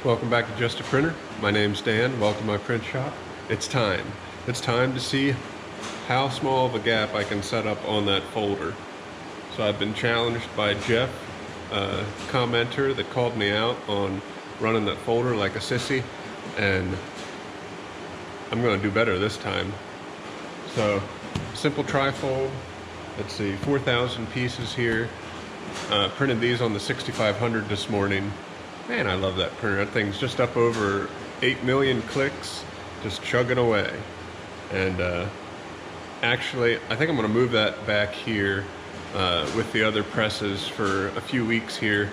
Welcome back to Just a Printer. My name's Dan. Welcome to my print shop. It's time. It's time to see how small of a gap I can set up on that folder. So I've been challenged by Jeff, a commenter that called me out on running that folder like a sissy, and I'm going to do better this time. So, simple trifold. Let's see, 4,000 pieces here. Printed these on the 6500 this morning. Man, I love that printer. That thing's just up over 8 million clicks, just chugging away. And actually, I think I'm going to move that back here with the other presses for a few weeks here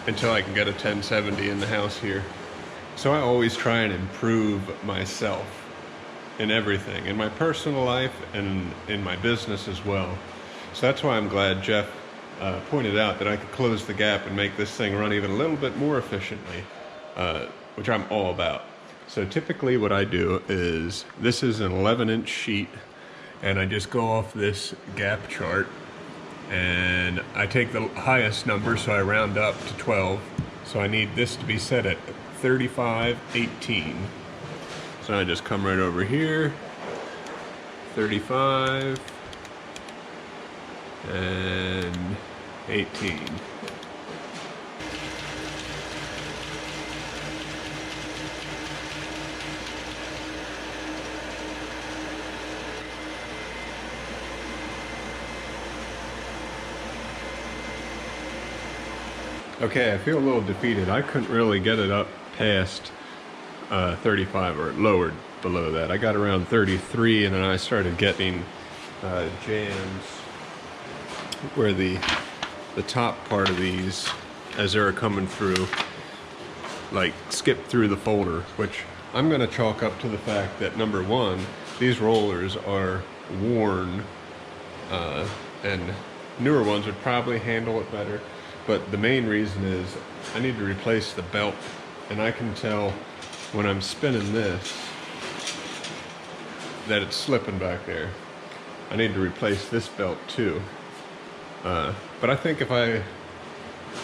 until I can get a 1070 in the house here. So I always try and improve myself in everything, in my personal life and in my business as well. So that's why I'm glad Jeff pointed out that I could close the gap and make this thing run even a little bit more efficiently, which I'm all about. So typically what I do is, this is an 11-inch sheet, and I just go off this gap chart, and I take the highest number, so I round up to 12. So I need this to be set at 35/18. So I just come right over here, 35 and 18. Okay, I feel a little defeated. I couldn't really get it up past 35 or lowered below that. I got around 33, and then I started getting jams where the top part of these, as they're coming through, like skip through the folder, which I'm going to chalk up to the fact that, number one, these rollers are worn, and newer ones would probably handle it better. But the main reason is I need to replace the belt, and I can tell when I'm spinning this that it's slipping back there. I need to replace this belt too. But I think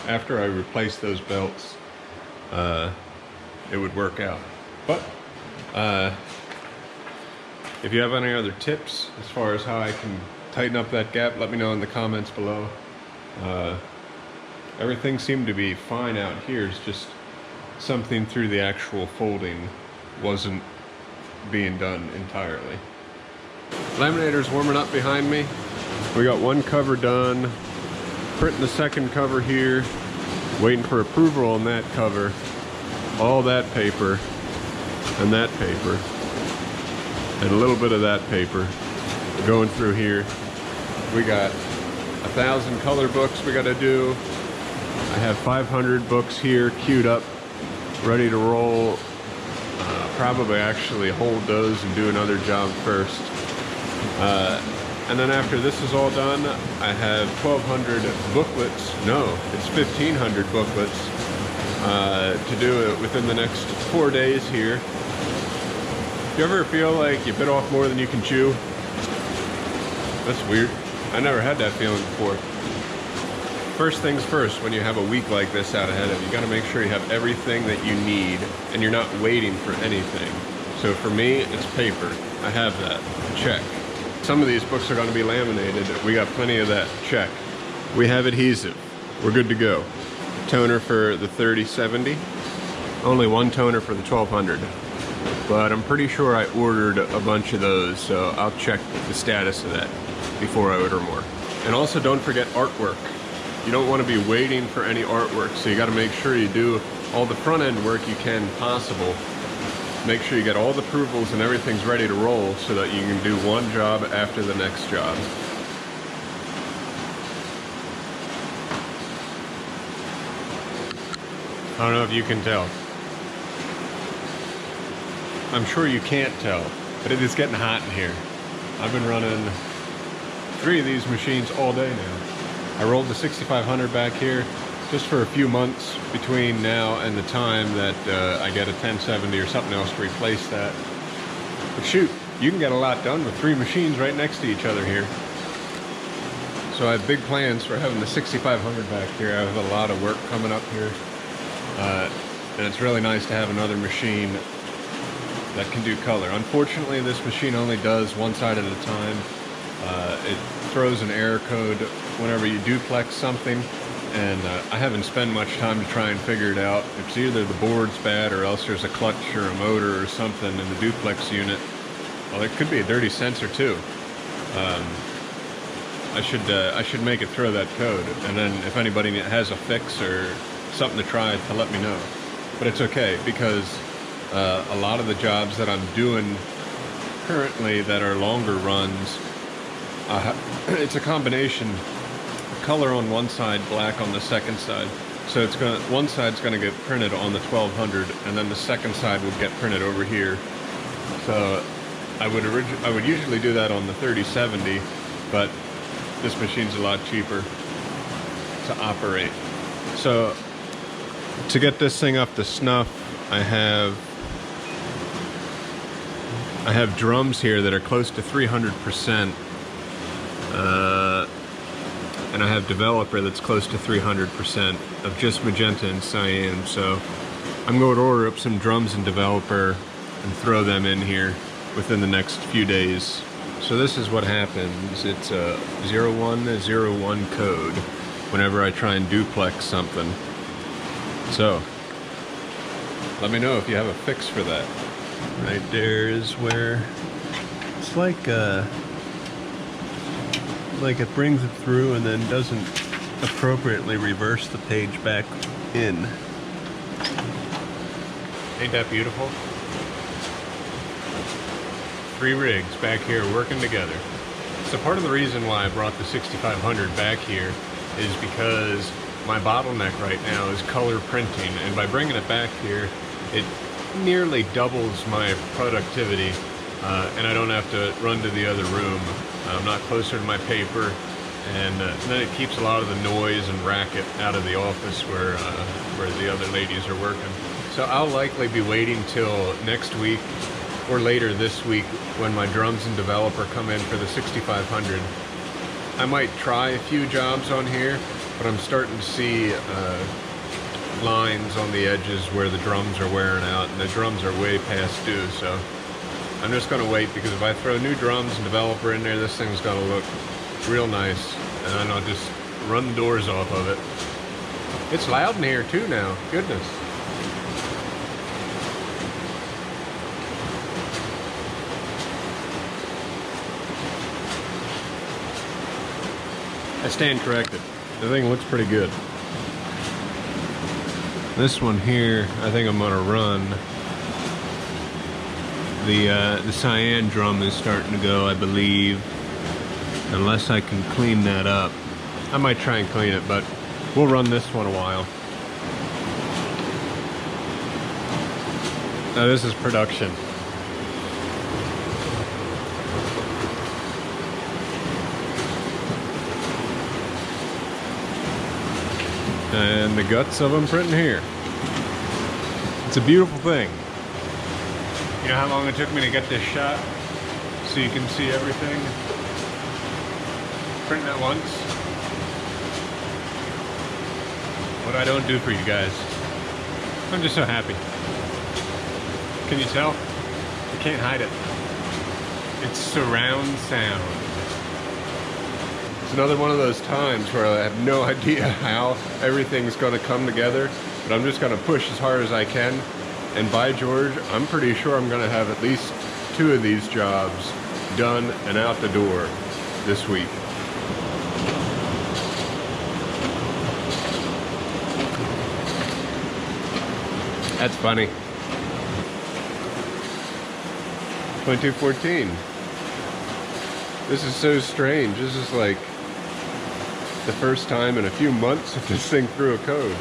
after I replace those belts, it would work out. But if you have any other tips as far as how I can tighten up that gap, let me know in the comments below. Everything seemed to be fine out here. It's just something through the actual folding wasn't being done entirely. Laminator's warming up behind me. We got one cover done, printing the second cover here, waiting for approval on that cover, all that paper, and that paper, and a little bit of that paper going through here. We got 1,000 color books we got to do. I have 500 books here queued up, ready to roll. Probably actually hold those and do another job first. And then after this is all done, I have 1,200 booklets. No, it's 1,500 booklets to do it within the next 4 days here. You ever feel like you bit off more than you can chew? That's weird. I never had that feeling before. First things first, when you have a week like this out ahead of you, you gotta make sure you have everything that you need and you're not waiting for anything. So for me, it's paper. I have that. Check. Some of these books are going to be laminated. We got plenty of that. Check. We have adhesive. We're good to go. Toner for the 3070. Only one toner for the 1200. But I'm pretty sure I ordered a bunch of those, so I'll check the status of that before I order more. And also don't forget artwork. You don't want to be waiting for any artwork, so you got to make sure you do all the front end work you can possible. Make sure you get all the approvals and everything's ready to roll so that you can do one job after the next job. I don't know if you can tell. I'm sure you can't tell, but it is getting hot in here. I've been running 3 of these machines all day now. I rolled the 6500 back here just for a few months between now and the time that I get a 1070 or something else to replace that. But shoot, you can get a lot done with 3 machines right next to each other here. So I have big plans for having the 6500 back here. I have a lot of work coming up here. and it's really nice to have another machine that can do color. Unfortunately, this machine only does one side at a time. It throws an error code whenever you duplex something, and I haven't spent much time to try and figure it out. It's either the board's bad or else there's a clutch or a motor or something in the duplex unit. Well, there could be a dirty sensor too. I should make it throw that code, and then if anybody has a fix or something to try, to let me know. But it's okay, because a lot of the jobs that I'm doing currently that are longer runs, it's a combination color on one side, black on the second side. So it's one side's gonna get printed on the 1200, and then the second side would get printed over here. So I would usually do that on the 3070, but this machine's a lot cheaper to operate. So to get this thing up to snuff, I have drums here that are close to 300%, and I have developer that's close to 300% of just magenta and cyan. So I'm going to order up some drums and developer and throw them in here within the next few days. So this is what happens. It's a 0101 code whenever I try and duplex something. So let me know if you have a fix for that. Right there is where it's like it brings it through and then doesn't appropriately reverse the page back in. Ain't that beautiful? 3 rigs back here working together. So part of the reason why I brought the 6500 back here is because my bottleneck right now is color printing, and by bringing it back here, it nearly doubles my productivity, and I don't have to run to the other room. I'm not closer to my paper, and then it keeps a lot of the noise and racket out of the office where the other ladies are working. So I'll likely be waiting till next week or later this week when my drums and developer come in for the 6500. I might try a few jobs on here, but I'm starting to see lines on the edges where the drums are wearing out, and the drums are way past due. So I'm just going to wait, because if I throw new drums and developer in there, this thing's going to look real nice, and then I'll just run the doors off of it. It's loud in here too now, goodness. I stand corrected. The thing looks pretty good. This one here, I think I'm gonna run. The cyan drum is starting to go, I believe. Unless I can clean that up. I might try and clean it, but we'll run this one a while. Now this is production. And the guts of them printing here. It's a beautiful thing. You know how long it took me to get this shot? So you can see everything printing at once. What I don't do for you guys. I'm just so happy. Can you tell? I can't hide it. It's surround sound. It's another one of those times where I have no idea how everything's going to come together, but I'm just going to push as hard as I can. And by George, I'm pretty sure I'm going to have at least 2 of these jobs done and out the door this week. That's funny. 2214. This is so strange. This is like the first time in a few months that this thing threw a code.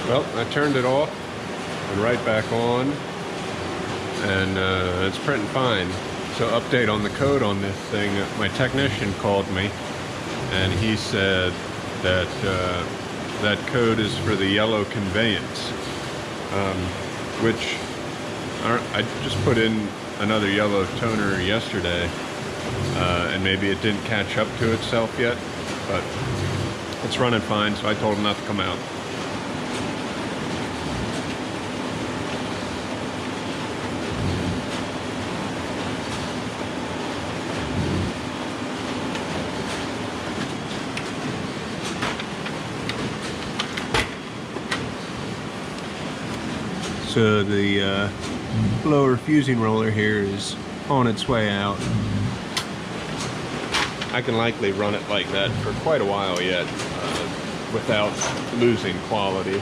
Well, I turned it off and right back on, and it's printing fine. So update on the code on this thing. My technician called me, and he said that that code is for the yellow conveyance, which I just put in another yellow toner yesterday, and maybe it didn't catch up to itself yet, but it's running fine, so I told him not to come out. So the lower fusing roller here is on its way out. I can likely run it like that for quite a while yet without losing quality,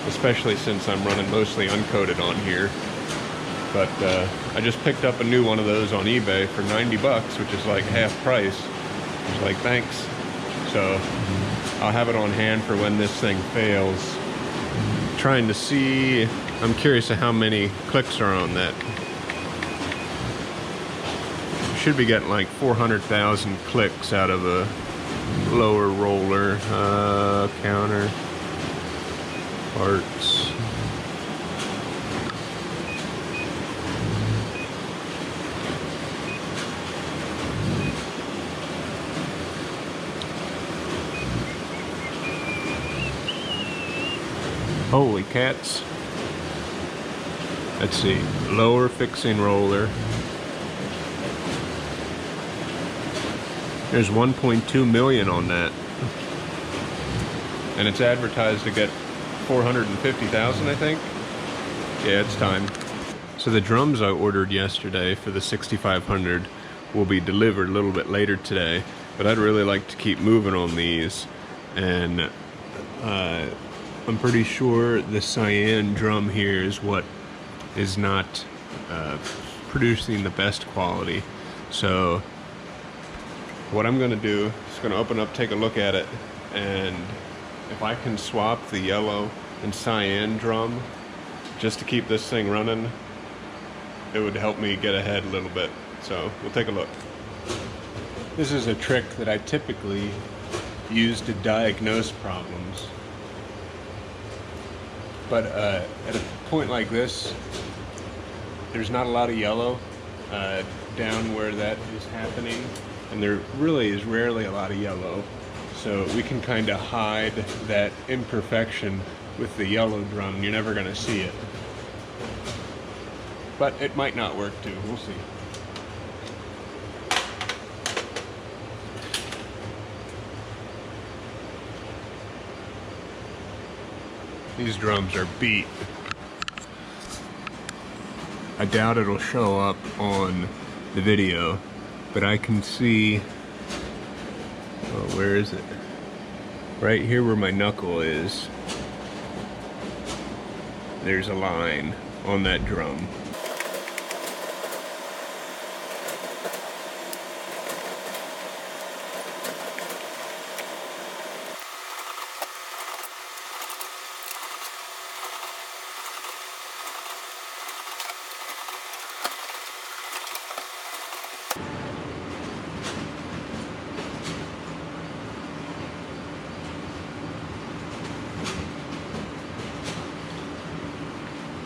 especially since I'm running mostly uncoated on here. But I just picked up a new one of those on eBay for 90 bucks, which is like half price. I was like, thanks. So I'll have it on hand for when this thing fails. Trying to see, I'm curious of how many clicks are on that. Should be getting like 400,000 clicks out of a lower roller. Counter parts. Holy cats. Let's see, lower fixing roller. There's 1.2 million on that. And it's advertised to get 450,000, I think. Yeah, it's time. So the drums I ordered yesterday for the 6500 will be delivered a little bit later today, but I'd really like to keep moving on these. And I'm pretty sure the cyan drum here is what is not producing the best quality. So what I'm gonna do is gonna open up, take a look at it, and if I can swap the yellow and cyan drum just to keep this thing running, it would help me get ahead a little bit. So we'll take a look. This is a trick that I typically use to diagnose problems. But at a point like this, there's not a lot of yellow down where that is happening, and there really is rarely a lot of yellow. So we can kind of hide that imperfection with the yellow drum. You're never going to see it. But it might not work too, we'll see. These drums are beat. I doubt it'll show up on the video, but I can see, oh, where is it? Right here where my knuckle is, there's a line on that drum.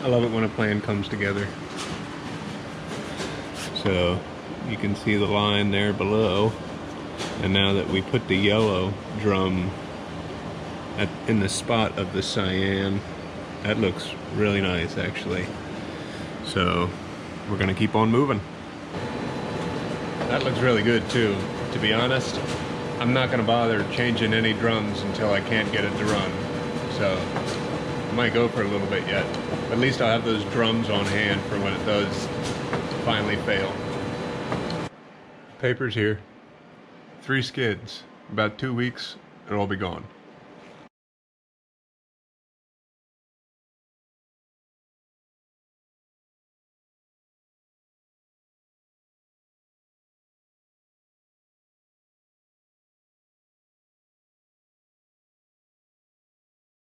I love it when a plan comes together. So you can see the line there below, and now that we put the yellow drum in the spot of the cyan, that looks really nice actually. So we're gonna keep on moving. That looks really good too. To be honest, I'm not gonna bother changing any drums until I can't get it to run. So I might go for a little bit yet. At least I'll have those drums on hand for when it does finally fail. Paper's here. 3 skids. About 2 weeks, it'll all be gone.